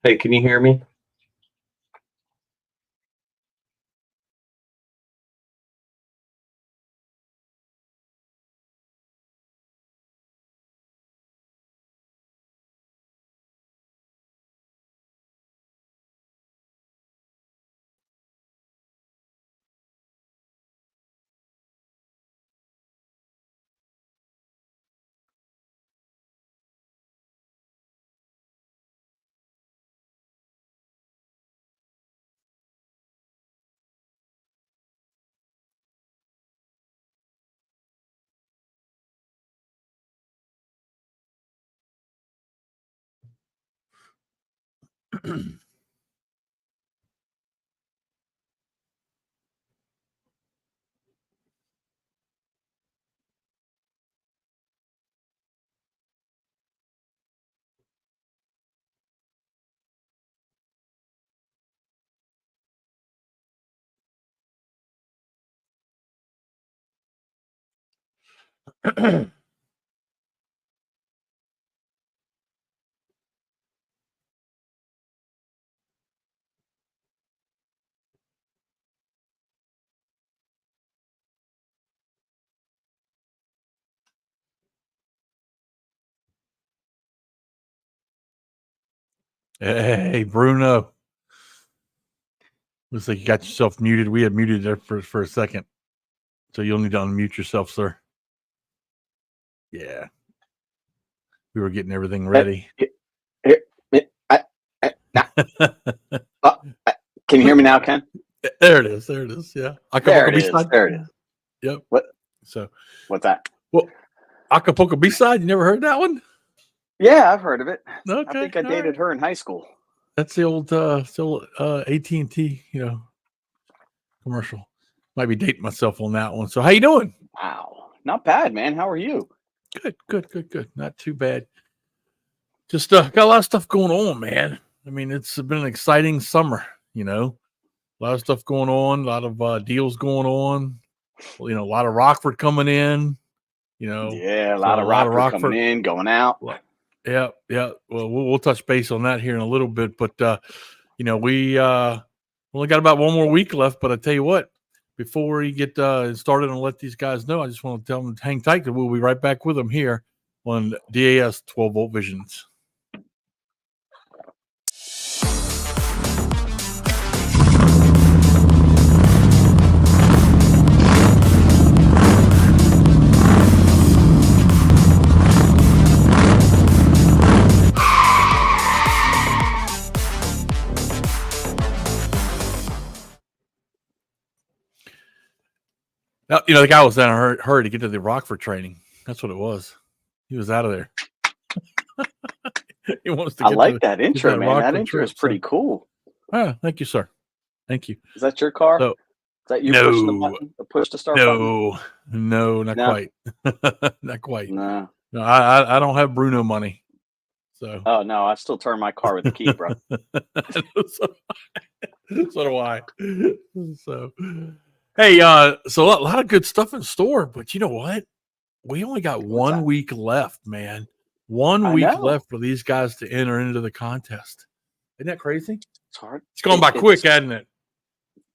Hey, can you hear me? Hey, Bruno. Looks like you got yourself muted. We had muted there for a second. So you'll need to unmute yourself, sir. Yeah. We were getting everything ready. Can you hear me now, Ken? There it is. There it is. Yeah. There it is. There it is. Yep. What? So What's that? Well, Acapulco B-side. You never heard that one? Yeah, I've heard of it. Okay. I think I dated her in high school. That's the old AT&T, commercial. Might be dating myself on that one. So how you doing? Wow. Not bad, man. How are you? Good. Not too bad. Just got a lot of stuff going on, man. I mean, it's been an exciting summer, a lot of stuff going on, a lot of deals going on, a lot of Rockford coming in, Yeah, a lot of Rockford coming in, going out. Yeah. Well, we'll touch base on that here in a little bit, but we only got about one more week left. But I tell you what, before we get started and let these guys know, I just want to tell them to hang tight because we'll be right back with them here on DAS 12 Volt Visions. Now, the guy was in a hurry to get to the Rockford training. That's what it was. He was out of there. He wants to. I like that intro, man. That intro is pretty cool. Thank you, sir. Thank you. Is that your car? So, is that you pushing the button? The push to start button? No, not quite. Not quite. No, I don't have Bruno money. So. Oh no, I still turn my car with the key, bro. So do I. So. Hey, so a lot of good stuff in store, but you know what? We only got 1 week left, man. 1 week left for these guys to enter into the contest. Isn't that crazy? It's hard. It's going by quick, hasn't it?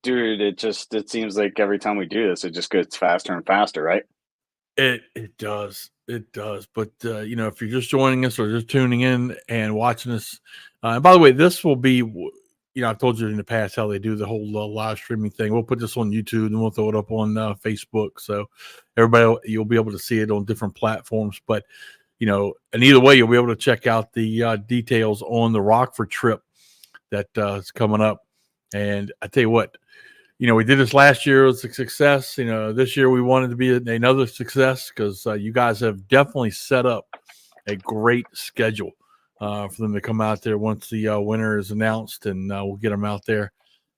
Dude, it seems like every time we do this, it just gets faster and faster, right? It does. It does. But, if you're just joining us or just tuning in and watching us, and by the way, this will be, I've told you in the past how they do the whole live streaming thing. We'll put this on YouTube and we'll throw it up on Facebook. So everybody, you'll be able to see it on different platforms. But, and either way, you'll be able to check out the details on the Rockford Trip that is coming up. And I tell you what, we did this last year. It was a success. This year we wanted to be another success because you guys have definitely set up a great schedule for them to come out there once the winner is announced, and we'll get them out there.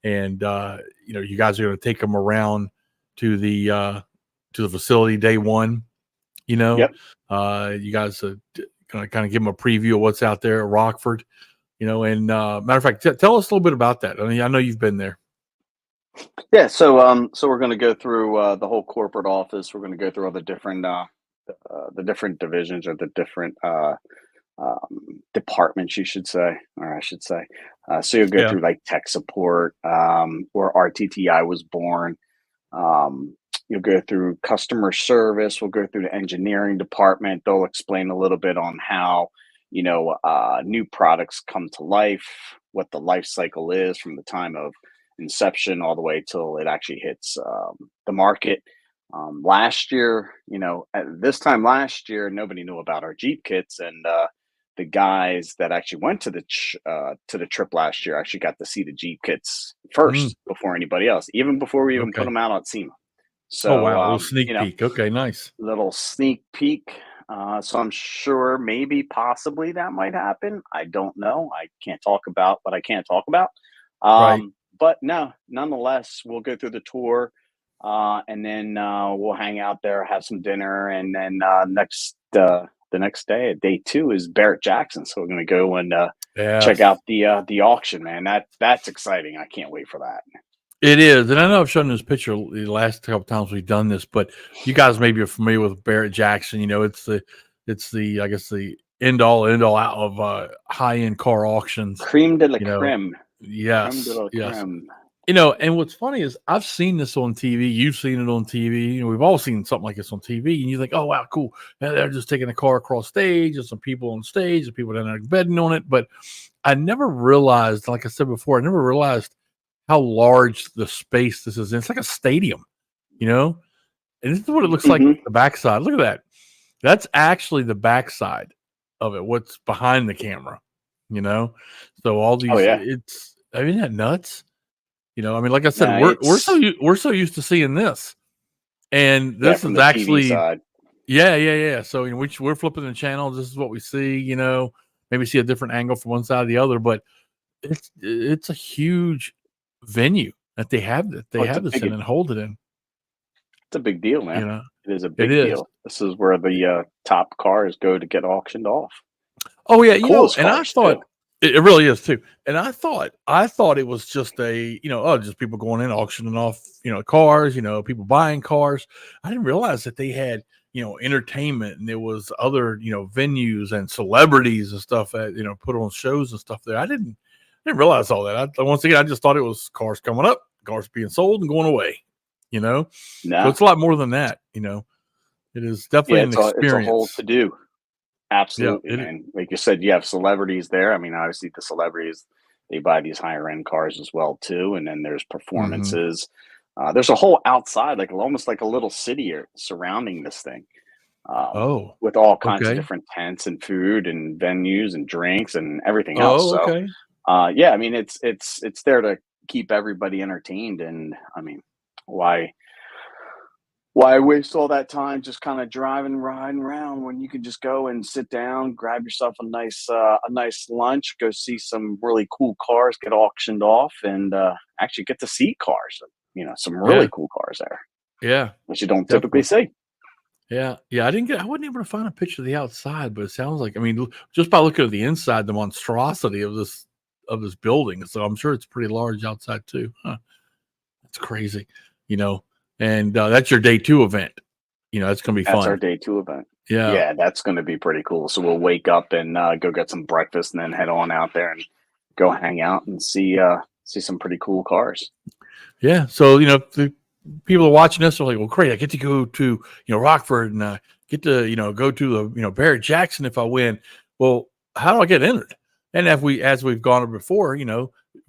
And you guys are going to take them around to the facility day one. Yep. You guys are going to kind of give them a preview of what's out there at Rockford. And matter of fact, tell us a little bit about that. I mean, I know you've been there. Yeah, so we're going to go through the whole corporate office. We're going to go through all the different divisions or the different departments, you should say, or I should say. So you'll go Yeah. through like tech support, where RTTI was born. You'll go through customer service. We'll go through the engineering department. They'll explain a little bit on how, new products come to life, what the life cycle is from the time of inception all the way till it actually hits the market. Last year, at this time last year, nobody knew about our Jeep kits, and the guys that actually went to the trip last year actually got to see the Jeep kits Mm, first before anybody else, even before we even put okay. them out on SEMA. Oh So, wow, a little sneak peek. Okay, nice. little sneak peek. So I'm sure maybe possibly that might happen. I don't know. I can't talk about what I can't talk about. Right. But no, nonetheless, we'll go through the tour, and then we'll hang out there, have some dinner, and then the next day, day two, is Barrett Jackson. So we're gonna go and check Yes. out the auction, man. That's exciting. I can't wait for that. It is, and I know I've shown this picture the last couple times we've done this, but you guys maybe are familiar with Barrett Jackson. It's the I guess the end all out of high end car auctions. Creme de la You know, creme. Creme de yes, la yes. creme. And what's funny is I've seen this on TV. You've seen it on TV. We've all seen something like this on TV, and you think, "Oh wow, cool!" And they're just taking a car across stage, and some people on stage, and people down there betting on it. But I never realized, like I said before, I never realized how large the space this is in. It's like a stadium, you know? And this is what it looks like Hmm. the backside. Look at that. That's actually the backside of it, what's behind the camera, you know? So all Oh these yeah. isn't that nuts? I mean, like I said, No, we're so used to seeing this. And yeah, this from is the TV actually side. yeah, yeah, yeah. So we're flipping the channels. This is what we see, maybe see a different angle from one side or the other, but it's a huge venue that Oh, they have this in and hold it in, it's a big deal, you man. know? It is a It big is. deal. This is where the top cars go to get auctioned off. Oh, yeah, The coolest and I cars too. thought it really is too, and I thought it was just just people going in auctioning off, cars, people buying cars. I didn't realize that they had, entertainment and there was other, venues and celebrities and stuff that, put on shows and stuff there. I didn't realize all that. Once again, I just thought it was cars coming up, cars being sold and going away, you know? So No, it's a lot more than that. It is yeah, definitely an it's a whole experience. to do. Yeah, Absolutely, man. Like you said, you have celebrities there. I mean, obviously, the celebrities, they buy these higher end cars as well too, and then there's mhm. performances. There's a whole outside, like almost like a little city surrounding this thing, Oh, with all kinds of okay. different tents and food and venues and drinks and everything else. Oh, So, okay. yeah, I mean, it's there to keep everybody entertained, and I mean, why why waste all that time just kind of driving, riding around when you can just go and sit down, grab yourself a nice lunch, go see some really cool cars get auctioned off, and actually get to see cars. Some really Yeah, cool cars there, yeah, which you don't typically definitely. see. Yeah, yeah, I wasn't able to find a picture of the outside, but it sounds like, I mean, just by looking at the inside, the monstrosity of this building, so I'm sure it's pretty large outside too. Huh, that's crazy, you know, and, that's your day 2 event. That's gonna be That's our fun. day two event. Yeah. Yeah, that's going to be pretty cool. So we'll wake up and go get some breakfast, and then head on out there and go hang out and see some pretty cool cars. Yeah. So, the people are watching this are like, well, great. I get to go to, Rockford and get to, go to the, Barrett Jackson if I win. Well, how do I get entered? And as we've gone over before,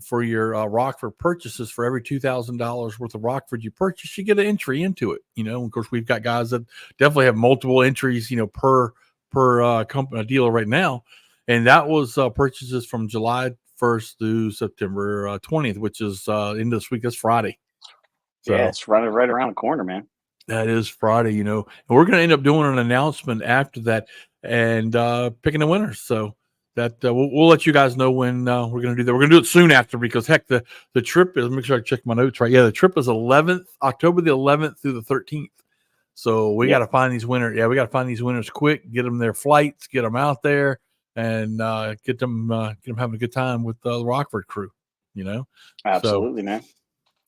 for your Rockford purchases, for every $2,000 worth of Rockford you purchase, you get an entry into it. Of course, we've got guys that definitely have multiple entries, per company dealer right now. And that was purchases from July 1st through September 20th, which is into this week. That's Friday. Yeah, So it's running right around the corner, man. that is Friday, and we're going to end up doing an announcement after that and picking the winners. So that we'll let you guys know when we're going to do that. We're going to do it soon after because heck, the trip is. Make sure I check my notes right. Yeah, the trip is October the 11th through the 13th. So we got Yep, to find these winners. Yeah, we got to find these winners quick. Get them their flights. Get them out there, and get them having a good time with the Rockford crew. You know, so. absolutely, man.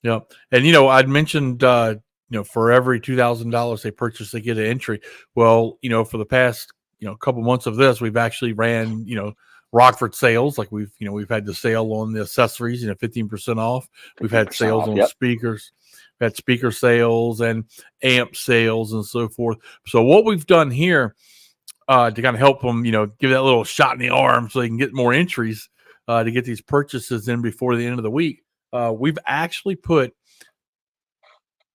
Yeah, and I'd mentioned for every $2,000 they purchase, they get an entry. Well, for the past a couple months of this, we've actually ran, Rockford sales. Like we've had the sale on the accessories, 15% off. We've had 15% sales off. on Yep. speakers. We've had speaker sales and amp sales and so forth. So what we've done here to kind of help them, give that little shot in the arm so they can get more entries to get these purchases in before the end of the week. We've actually put,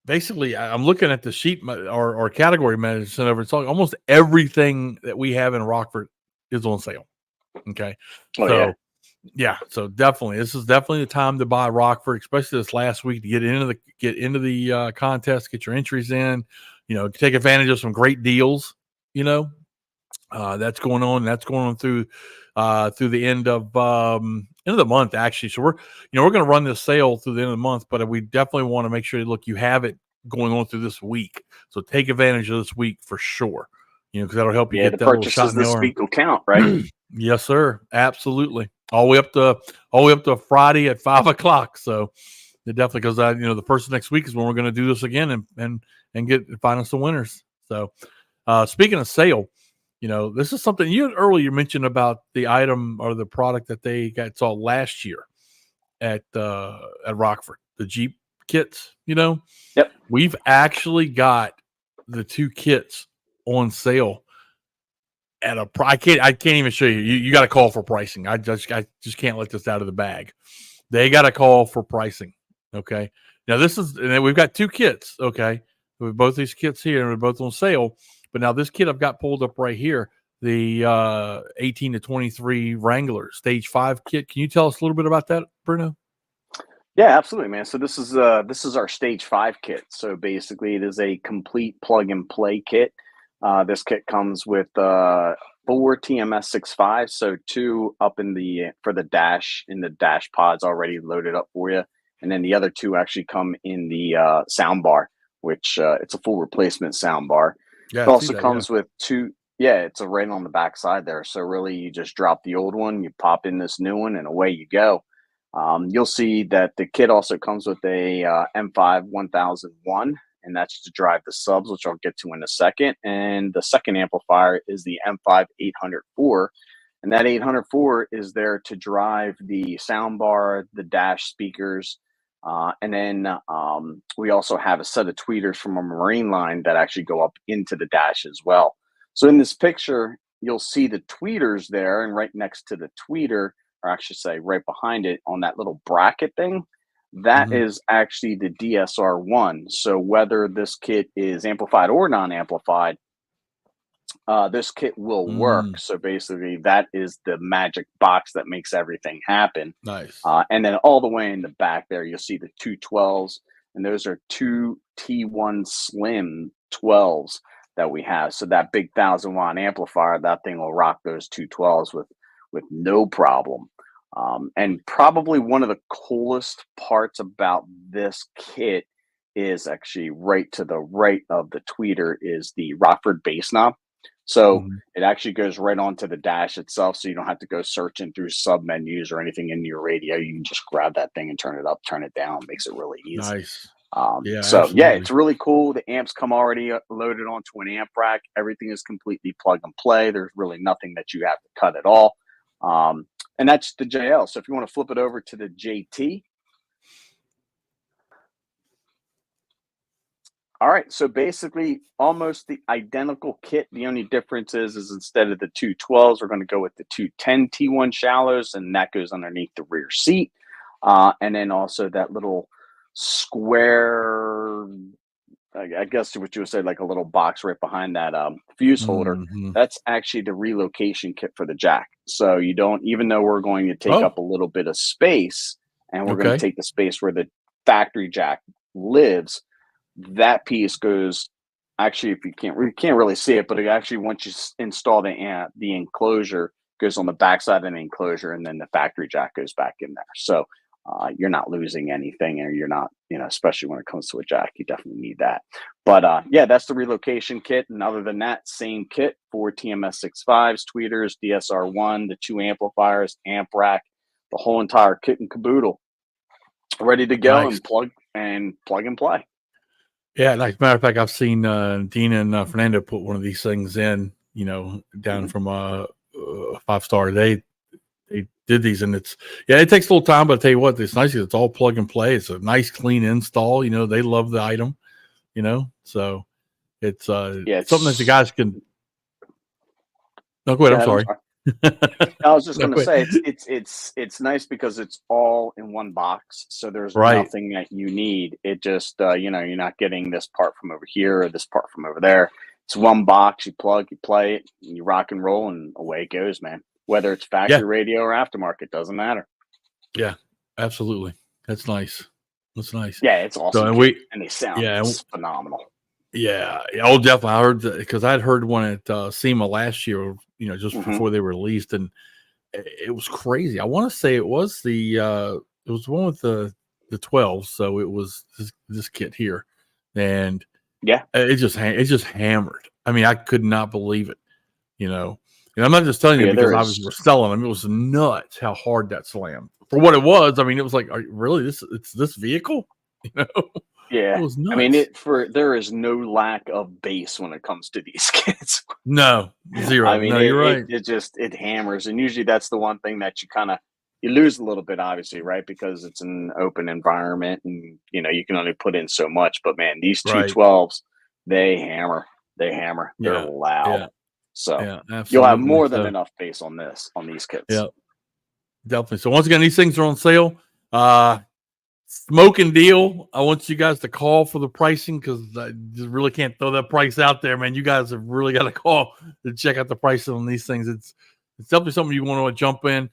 basically, I'm looking at the sheet or category manager sent over. It's almost everything that we have in Rockford is on sale. Okay. Oh, So, yeah. So definitely, this is definitely the time to buy Rockford, especially this last week to get into the contest, get your entries in, take advantage of some great deals, that's going on. That's going on through the end of the month, actually. So we're going to run this sale through the end of the month, but we definitely want to make sure you have it going on through this week. So take advantage of this week for sure. Because that'll help you get the that little shot purchases in the this arm. week will count, right? Yes, sir. Absolutely. All the way up to Friday at 5:00. So it definitely goes out. The first of next week is when we're going to do this again and find us some winners. So speaking of sale, this is something you earlier mentioned about the item or the product that they got saw last year at Rockford, the Jeep kits. Yep. We've actually got the 2 kits on sale at a price. I can't even show you. You got to call for pricing. I just can't let this out of the bag. They got to call for pricing. Okay. Now and we've got 2 kits. Okay. With both these kits here, and we're both on sale. But now this kit I've got pulled up right here, the 18 to 23 Wrangler Stage 5 kit. Can you tell us a little bit about that, Bruno? Yeah, absolutely, man. So this is our Stage 5 kit. So basically, it is a complete plug and play kit. This kit comes with 4 TMS 65, so 2 up for the dash in the dash pods already loaded up for you, and then the other 2 actually come in the sound bar, which it's a full replacement sound bar. Yeah, It I see also that, comes with 2. Yeah, it's right on the back side there. So really, you just drop the old one, you pop in this new one, and away you go. You'll see that the kit also comes with a M5 1001, and that's to drive the subs, which I'll get to in a second. And the second amplifier is the M5 804, and that 804 is there to drive the soundbar, the dash speakers, and then we also have a set of tweeters from a marine line that actually go up into the dash as well. So in this picture, you'll see the tweeters there, and right next to the tweeter, or I should say right behind it on that little bracket thing, that is actually the DSR1. So whether this kit is amplified or non-amplified, this kit will work. So basically, that is the magic box that makes everything happen. Nice. And then all the way in the back there, you'll see the 212s, and those are 2 T1 Slim 12s that we have. So that big 1,000-watt amplifier, that thing will rock those 212s with no problem. And probably one of the coolest parts about this kit is actually right to the right of the tweeter is the Rockford bass knob. So it actually goes right onto the dash itself, so you don't have to go searching through sub menus or anything in your radio. You can just grab that thing and turn it up, turn it down. Makes it really easy. Nice. Yeah, absolutely. it's really cool. The amps come already loaded onto an amp rack. Everything is completely plug and play. There's really nothing that you have to cut at all. And that's the JL. So if you want to flip it over to the JT. All right, so basically almost the identical kit. The only difference is instead of the 212s, we're going to go with the 210 T1 shallows, and that goes underneath the rear seat. And then also that little square, I guess what you would say, like a little box right behind that fuse holder. That's actually the relocation kit for the jack. So you don't, even though we're going to take up a little bit of space, and we're going to take the space where the factory jack lives, that piece goes, actually, if you can't really see it, but it actually, once you install the enclosure, goes on the backside of the enclosure, and then the factory jack goes back in there. So you're not losing anything, or you're not, especially when it comes to a jack, you definitely need that. But yeah, that's the relocation kit. And other than that, same kit, 4 TMS 65s, tweeters, DSR1, the 2 amplifiers, amp rack, the whole entire kit and caboodle, ready to go. Nice. and plug and play. Yeah, like matter of fact, I've seen Dina and Fernando put one of these things in down from 5-star. They did these, and it takes a little time, but I tell you what, it's nice. It's all plug and play. It's a nice, clean install. They love the item. So it's something that the guys can. No, go ahead. I'm sorry. I was just No, going to go say ahead. it's nice because it's all in one box, so there's Right. nothing that you need. It just you're not getting this part from over here or this part from over there. It's one box. You plug, you play it, you rock and roll, and away it goes, man. Whether it's Yeah. factory radio or aftermarket, doesn't matter. Yeah. Absolutely. That's nice. That's nice. Yeah, it's awesome. So, And they sound phenomenal. Yeah. Oh, definitely. I heard that because I'd heard one at SEMA last year, just before they were released, and it was crazy. I want to say it was the one with the 12, so it was this kit here, and it just hammered. I mean, I could not believe it, and I'm not just telling you because obviously we're selling them. It was nuts how hard that slammed for what it was. I mean, it was like, really it's this vehicle, Yeah, it was nuts. I mean, there is no lack of bass when it comes to these kits. No, zero. I mean, no, you're right. It hammers, and usually that's the one thing that you lose a little bit, obviously, right? Because it's an open environment, and you can only put in so much. But man, these 212s, they hammer, they're loud. Yeah. So absolutely. you'll have more than enough bass on these kits. Yeah, definitely. So once again, these things are on sale. Smoking deal. I want you guys to call for the pricing because I just really can't throw that price out there, man. You guys have really got to call to check out the prices on these things. It's definitely something you want to jump in.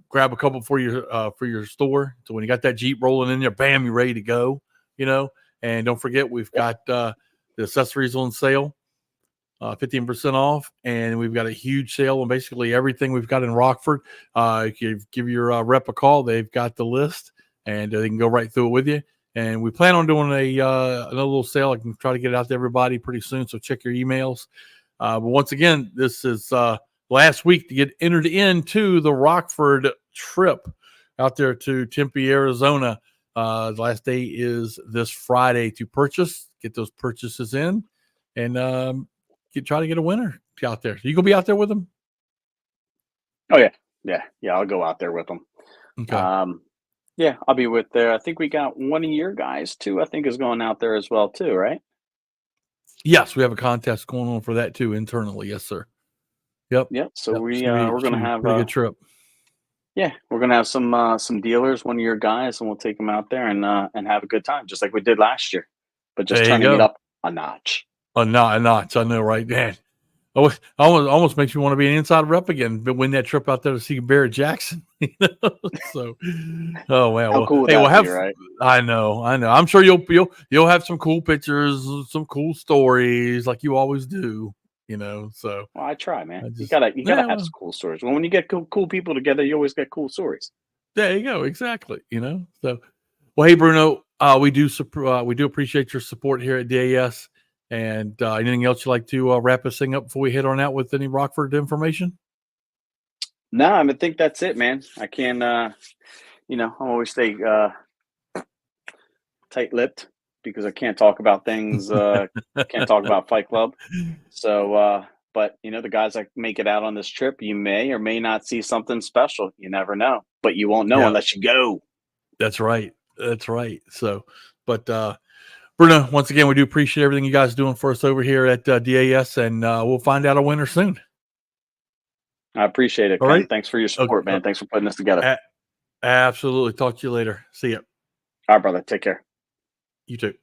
Grab a couple for your store. So when you got that Jeep rolling in there, bam, you're ready to go. And don't forget we've got the accessories on sale, 15% off, and we've got a huge sale on basically everything we've got in Rockford. You give your rep a call; they've got the list, and they can go right through it with you. And we plan on doing another little sale. I can try to get it out to everybody pretty soon, so check your emails. But once again, this is last week to get entered into the Rockford Trip out there to Tempe, Arizona. The last day is this Friday to purchase. Get those purchases in, and try to get a winner out there. You gonna be out there with them? Oh yeah. I'll go out there with them. Okay. Yeah, I'll be with there. I think we got one of your guys too. I think is going out there as well too, right? Yes, we have a contest going on for that too internally. Yes, sir. Yep. So Yep. we're gonna have a pretty good trip. Yeah, we're gonna have some dealers, one of your guys, and we'll take them out there and have a good time, just like we did last year, but just turning it up a notch. A notch. I know, right, man. Oh, almost makes me want to be an inside rep again, but win that trip out there to see Barrett Jackson. So, oh man, How cool would hey, that we'll have. be, right? I know. I'm sure you'll have some cool pictures, some cool stories, like you always do. So. Well, I try, man. You gotta have some cool stories. When you get cool people together, you always get cool stories. There you go. Exactly. So, well, hey Bruno, we do appreciate your support here at DAS. And anything else you'd like to wrap this thing up before we head on out with any Rockford information? No, I think that's it, man. I can, I always stay tight-lipped because I can't talk about things. Can't talk about Fight Club. So, but the guys that make it out on this trip, you may or may not see something special. You never know, but you won't know unless you go. That's right. So, but Bruno, once again, we do appreciate everything you guys are doing for us over here at DAS, and we'll find out a winner soon. I appreciate it, Ken. Right. Thanks for your support, man. Thanks for putting this together. Absolutely. Talk to you later. See ya. All right, brother. Take care. You too.